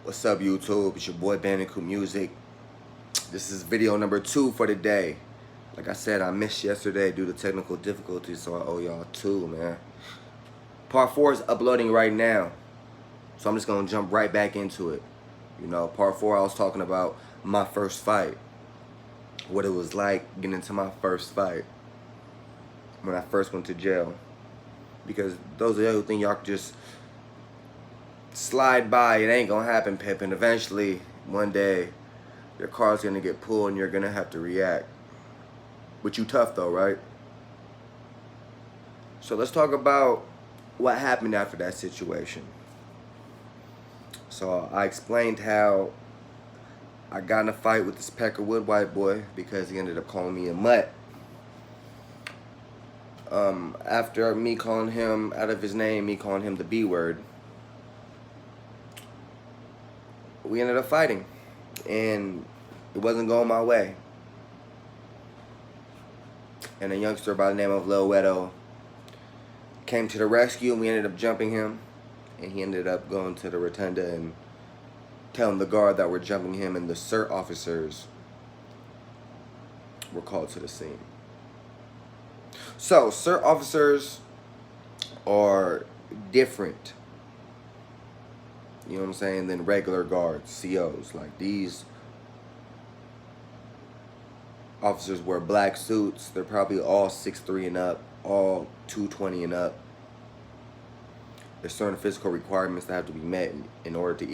What's up, YouTube? It's your boy Bandicoot Music. This is video number 2 for the day. Like I said, I missed yesterday due to technical difficulties, so I owe y'all 2, man. Part 4 is uploading right now, so I'm just gonna jump right back into it. You know, part 4, I was talking about my first fight, what it was like getting into my first fight when I first went to jail. Because those of you who think y'all could just slide by, it ain't gonna happen, Pippin. Eventually, one day, your car's gonna get pulled and you're gonna have to react. But you tough though, right? So let's talk about what happened after that situation. So I explained how I got in a fight with this Peckerwood white boy because he ended up calling me a mutt. After me calling him out of his name, me calling him the B word, we ended up fighting, and it wasn't going my way. And a youngster by the name of Lil Wedo came to the rescue, and we ended up jumping him, and he ended up going to the rotunda and telling the guard that we're jumping him, and the CERT officers were called to the scene. So CERT officers are different, you know what I'm saying, than regular guards, COs. Like, these officers wear black suits. They're probably all 6'3" and up, all 220 and up. There's certain physical requirements that have to be met in order to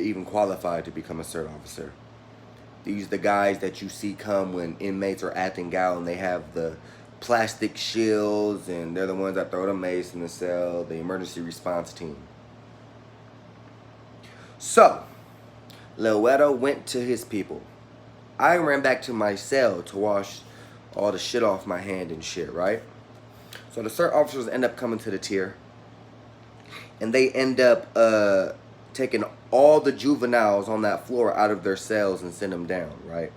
even qualify to become a CERT officer. These are the guys that you see come when inmates are acting out, and they have the plastic shields, and they're the ones that throw the mace in the cell, the emergency response team. So, Lil Wedo went to his people. I ran back to my cell to wash all the shit off my hand and shit, right? So the CERT officers end up coming to the tier, and they end up taking all the juveniles on that floor out of their cells and send them down, right?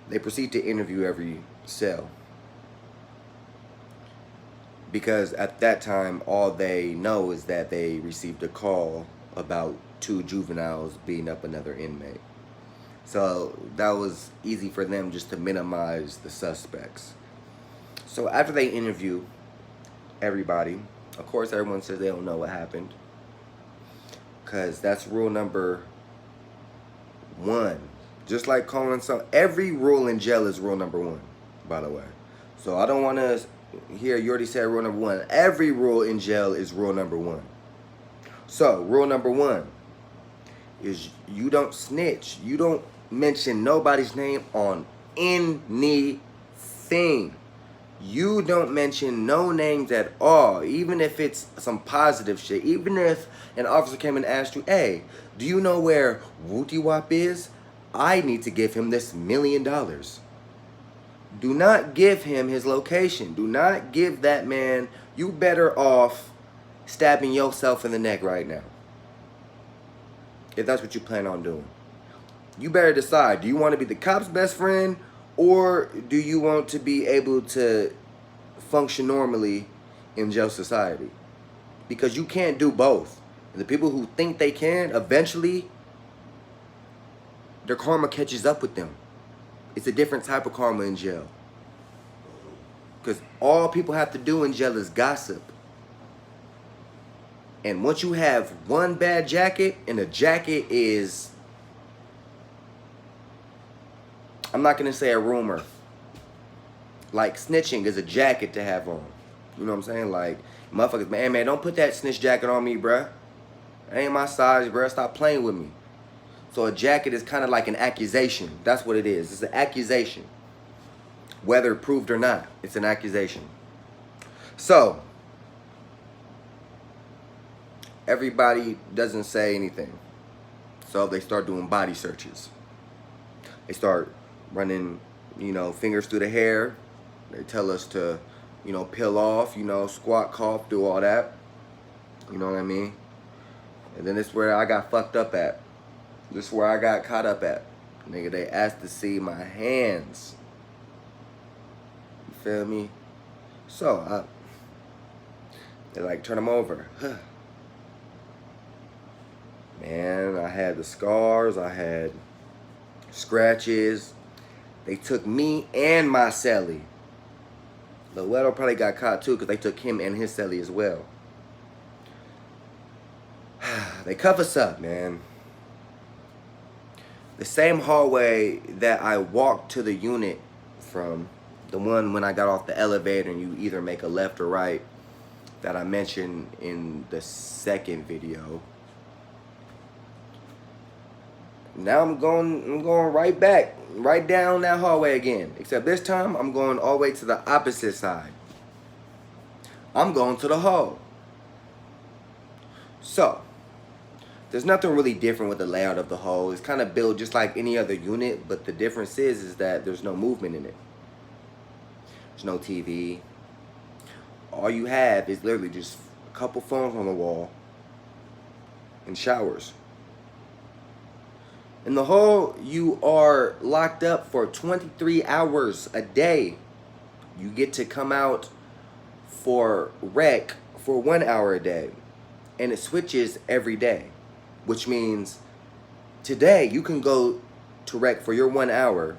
They proceed to interview every cell, because at that time all they know is that they received a call about 2 juveniles beating up another inmate. So that was easy for them just to minimize the suspects. So after they interview everybody, of course everyone says they don't know what happened, because that's rule number 1. Just like calling every rule in jail is rule number 1, by the way. So I don't want to hear you already said rule number 1. Every rule in jail is rule number 1. So rule number 1 is you don't snitch. You don't mention nobody's name on anything. You don't mention no names at all, even if it's some positive shit. Even if an officer came and asked you, hey, do you know where Wooty Wop is? I need to give him this $1 million. Do not give him his location. Do not give that man. You better off stabbing yourself in the neck right now, if that's what you plan on doing. You better decide. Do you want to be the cop's best friend, or do you want to be able to function normally in jail society? Because you can't do both. And the people who think they can, eventually, their karma catches up with them. It's a different type of karma in jail. Because all people have to do in jail is gossip. And once you have one bad jacket, and the jacket is, I'm not going to say a rumor. Like, snitching is a jacket to have on. You know what I'm saying? Like, motherfuckers, man, don't put that snitch jacket on me, bruh. That ain't my size, bruh. Stop playing with me. So a jacket is kind of like an accusation. That's what it is. It's an accusation. Whether proved or not, it's an accusation. So, everybody doesn't say anything. So they start doing body searches. They start running, fingers through the hair. They tell us to, peel off, squat, cough, do all that. You know what I mean? And then this is where I got fucked up at. This is where I got caught up at. Nigga, they asked to see my hands. You feel me? So, They like, turn them over. Man, I had the scars. I had scratches. They took me and my celly. Lueto probably got caught too because they took him and his celly as well. They cuff us up, man. The same hallway that I walked to the unit from, the one when I got off the elevator and you either make a left or right, that I mentioned in the second video. Now I'm going right back, right down that hallway again. Except this time I'm going all the way to the opposite side. I'm going to the hall. So, there's nothing really different with the layout of the hall. It's kind of built just like any other unit, but the difference is that there's no movement in it. There's no TV. All you have is literally just a couple phones on the wall and showers. In the hall, you are locked up for 23 hours a day. You get to come out for rec for 1 hour a day. And it switches every day. Which means today you can go to rec for your 1 hour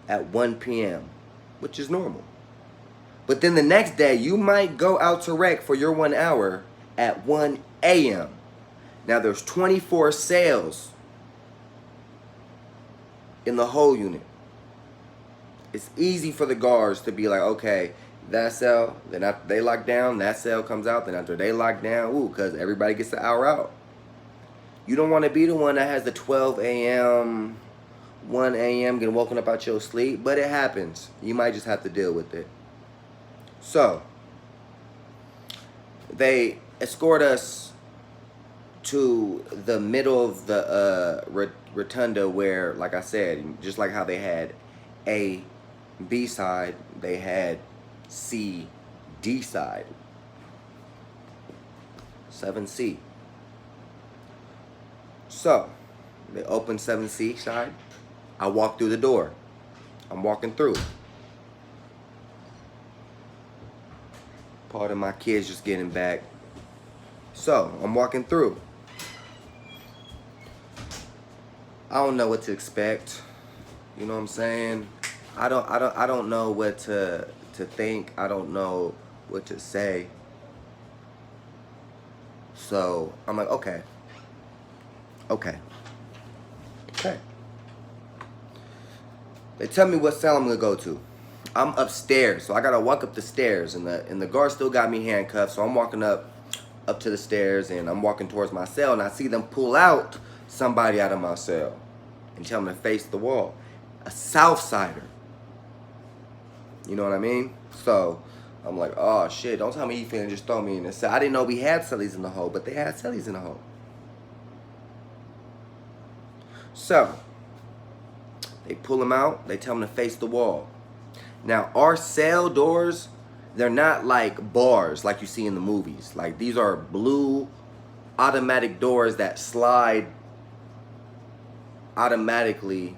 at 1 p.m., which is normal. But then the next day you might go out to rec for your 1 hour at 1 a.m. Now there's 24 cells in the whole unit. It's easy for the guards to be like, okay, that cell, then after they lock down, that cell comes out, then after they lock down, ooh, because everybody gets the hour out. You don't want to be the one that has the 12 a.m., 1 a.m. getting woken up out your sleep, but it happens. You might just have to deal with it. So, they escort us to the middle of the rotunda where, like I said, just like how they had A, B side, they had C, D side. 7C. So, they open 7C side. I walk through the door. I'm walking through. Part of my kids just getting back. So, I'm walking through. I don't know what to expect. You know what I'm saying? I don't know what to think. I don't know what to say. So I'm like, okay. They tell me what cell I'm gonna go to. I'm upstairs, so I gotta walk up the stairs, and the guard still got me handcuffed. So I'm walking up to the stairs, and I'm walking towards my cell, and I see them pull out somebody out of my cell and tell them to face the wall. A Southsider. You know what I mean? So I'm like, oh shit, don't tell me you finna just throw me in the cell. I didn't know we had cellies in the hole, but they had cellies in the hole. So they pull them out, they tell them to face the wall. Now our cell doors, they're not like bars like you see in the movies. Like these are blue automatic doors that slide automatically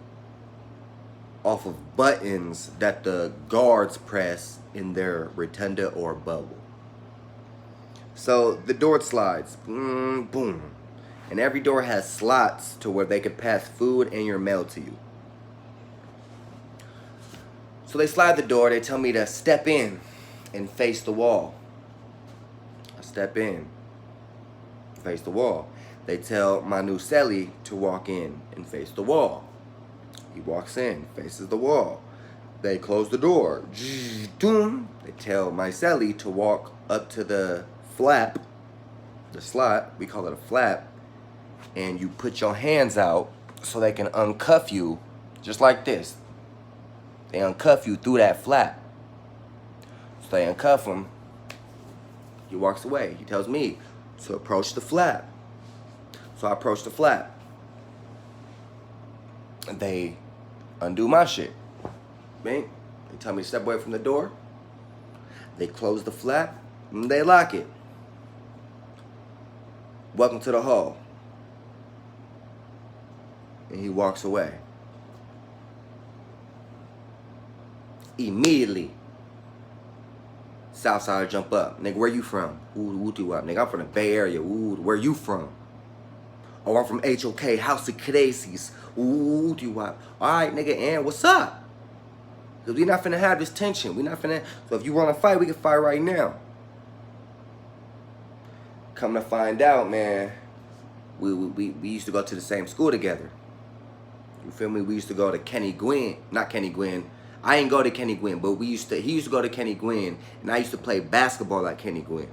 off of buttons that the guards press in their rotunda or bubble. So the door slides, boom. And every door has slots to where they can pass food and your mail to you. So they slide the door, they tell me to step in and face the wall. I step in, face the wall. They tell my new celly to walk in and face the wall. He walks in, faces the wall. They close the door. They tell my celly to walk up to the flap, the slot, we call it a flap, and you put your hands out so they can uncuff you just like this. They uncuff you through that flap. So they uncuff him. He walks away. He tells me to approach the flap. So I approach the flap. They undo my shit. Bang. They tell me to step away from the door. They close the flap and they lock it. Welcome to the hall. And he walks away. Southside jump up. Nigga, where you from? Ooh, woo up. Nigga, I'm from the Bay Area. Ooh, where you from? Oh, I'm from HOK, House of Crazies. Ooh, do what? Alright, nigga, and what's up? Because we not finna have this tension. We not finna. So if you want to fight, we can fight right now. Come to find out, man, we used to go to the same school together. You feel me? We used to go to Kenny Gwynn. Not Kenny Gwynn. I ain't go to Kenny Gwynn, but he used to go to Kenny Gwynn, and I used to play basketball at Kenny Gwynn.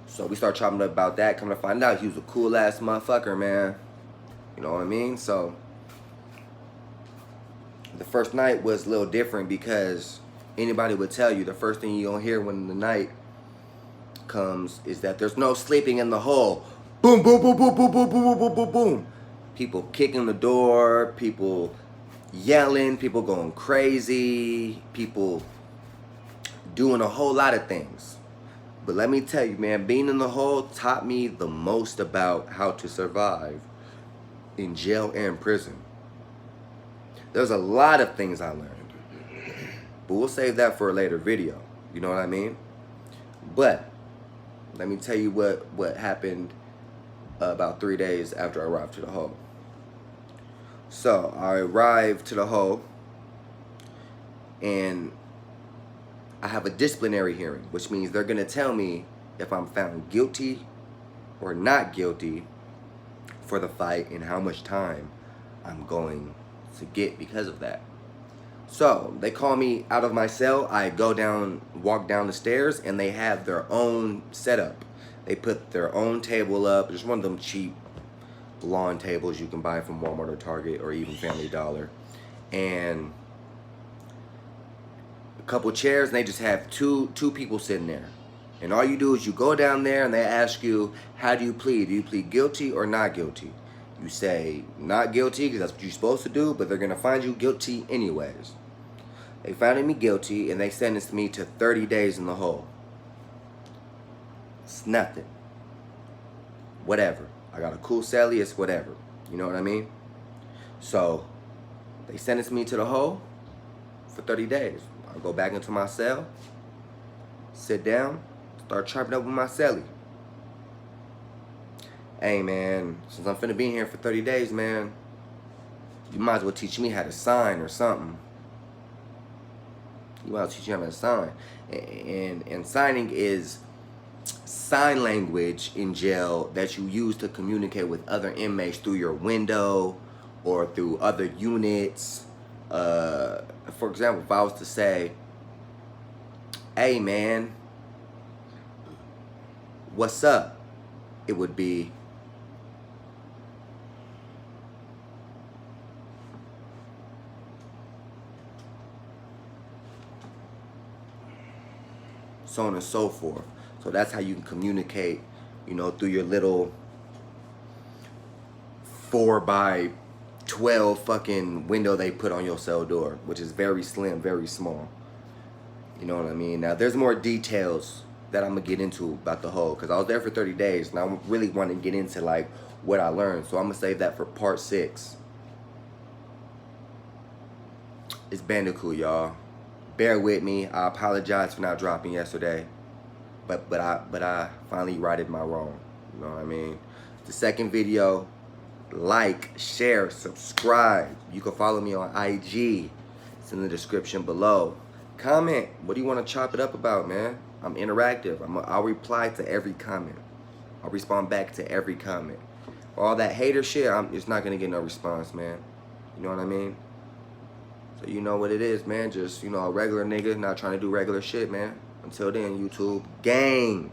So we started chopping up about that. Come to find out, he was a cool ass motherfucker, man. You know what I mean? So the first night was a little different because anybody would tell you the first thing you gonna hear when the night comes is that there's no sleeping in the hole. Boom, boom, boom, boom, boom, boom, boom, boom, boom, boom, boom. People kicking the door, people yelling, people going crazy, people doing a whole lot of things. But let me tell you, man, being in the hole taught me the most about how to survive in jail and prison. There's a lot of things I learned, but we'll save that for a later video. You know what I mean? But let me tell you what happened about 3 days after I arrived to the hole. So I arrived to the hole, and I have a disciplinary hearing, which means they're gonna tell me if I'm found guilty or not guilty for the fight and how much time I'm going to get because of that. So they call me out of my cell. I walk down the stairs, and they have their own setup. They put their own table up, just one of them cheap lawn tables you can buy from Walmart or Target or even Family Dollar, and a couple chairs, and they just have two people sitting there. And all you do is you go down there, and they ask you, how do you plead? Do you plead guilty or not guilty? You say not guilty because that's what you're supposed to do, but they're gonna find you guilty anyways. They found me guilty, and they sentenced me to 30 days in the hole. It's nothing. Whatever. I got a cool celly, it's whatever. You know what I mean? So they sentenced me to the hole for 30 days. I go back into my cell, sit down, start chopping up with my celly. Hey man, since I'm finna be here for 30 days, man, you might as well teach me how to sign or something. You might as well teach me how to sign. And signing is sign language in jail that you use to communicate with other inmates through your window or through other units. For example, if I was to say, hey man, what's up? It would be, so on and so forth. So that's how you can communicate, you know, through your little 4x12 fucking window they put on your cell door, which is very slim, very small. You know what I mean? Now, there's more details that I'm gonna get into about the hole, because I was there for 30 days, and I really want to get into, like, what I learned. So I'm gonna save that for part 6. It's Bandicoot, y'all. Bear with me. I apologize for not dropping yesterday. But I finally righted my wrong. You know what I mean? The second video, like, share, subscribe. You can follow me on IG. It's in the description below. Comment. What do you want to chop it up about, man? I'm interactive. I'll reply to every comment. I'll respond back to every comment. All that hater shit, it's not gonna get no response, man. You know what I mean? So you know what it is, man. Just, you know, a regular nigga not trying to do regular shit, man. Until then, YouTube gang.